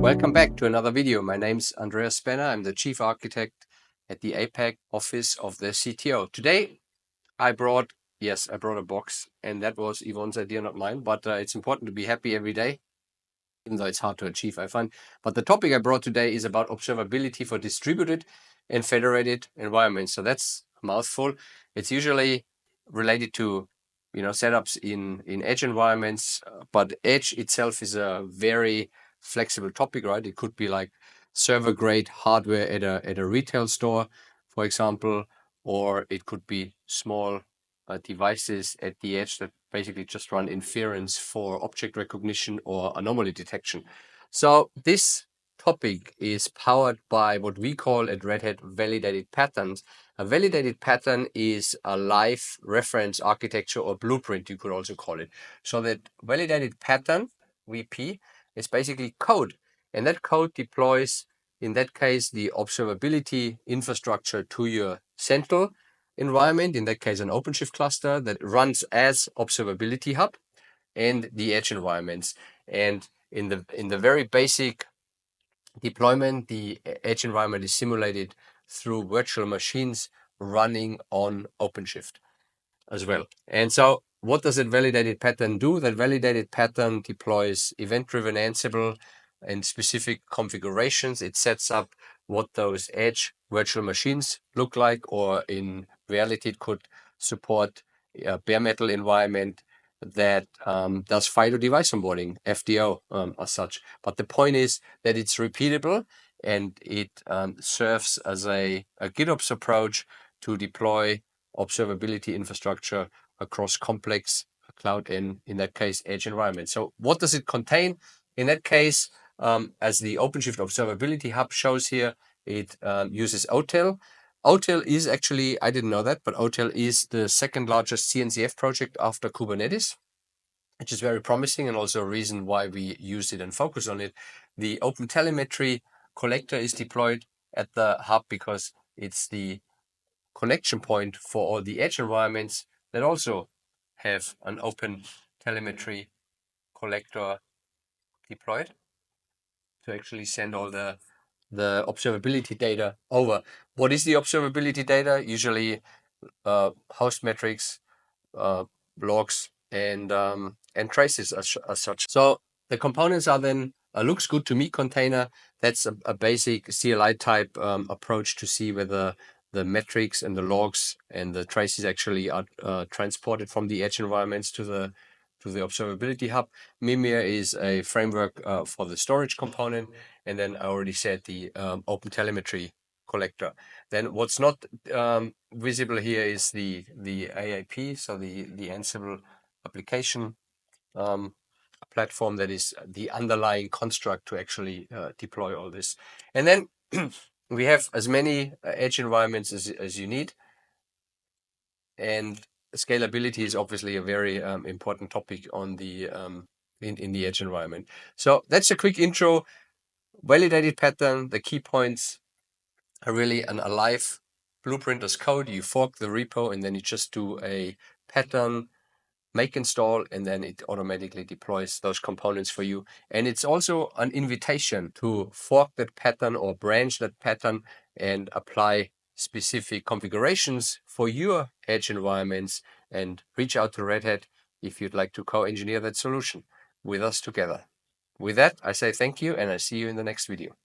Welcome back to another video. My name's Andreas Spanner. I'm the Chief Architect at the APAC office of the CTO. Today, I brought a box, and that was Yvonne's idea, not mine, but it's important to be happy every day, even though it's hard to achieve, I find. But the topic I brought today is about observability for distributed and federated environments. So that's a mouthful. It's usually related to setups in edge environments, but edge itself is a very flexible topic, right? It could be like server grade hardware at a retail store, for example, or it could be small devices at the edge that basically just run inference for object recognition or anomaly detection. So this topic is powered by what we call at Red Hat validated patterns. A validated pattern is a live reference architecture or blueprint, you could also call it. So that validated pattern, VP, is basically code. And that code deploys, in that case, the observability infrastructure to your central environment, in that case, an OpenShift cluster that runs as observability hub, and the edge environments. And in the very basic deployment, the edge environment is simulated through virtual machines running on OpenShift as well. And so what does that validated pattern do? That validated pattern deploys event-driven Ansible and specific configurations. It sets up what those edge virtual machines look like, or in reality, it could support a bare metal environment that does FIDO device onboarding, FDO as such. But the point is that it's repeatable, and it serves as a GitOps approach to deploy observability infrastructure across complex cloud and, in that case, edge environments. So what does it contain? In that case, as the OpenShift Observability Hub shows here, it uses OTel. OTel is actually, I didn't know that, but OTel is the second largest CNCF project after Kubernetes, which is very promising and also a reason why we use it and focus on it. The OpenTelemetry collector is deployed at the hub because it's the connection point for all the edge environments that also have an OpenTelemetry collector deployed to actually send all the observability data over. What is the observability data? Usually host metrics, logs, and traces as such. So the components are then a looks good to me container. That's a basic CLI type approach to see whether the metrics and the logs and the traces actually are transported from the edge environments to the observability hub. Mimir is a framework for the storage component, and then I already said the OpenTelemetry collector. Then what's not visible here is the AAP, so the Ansible application platform that is the underlying construct to actually deploy all this. And then we have as many edge environments as you need. And scalability is obviously a very important topic on the in the edge environment. So that's a quick intro. Validated pattern, the key points are really an alive blueprint as code. You fork the repo and then you just do a pattern make install, and then it automatically deploys those components for you. And it's also an invitation to fork that pattern or branch that pattern and apply specific configurations for your edge environments, and reach out to Red Hat if you'd like to co-engineer that solution with us together. With that, I say thank you, and I see you in the next video.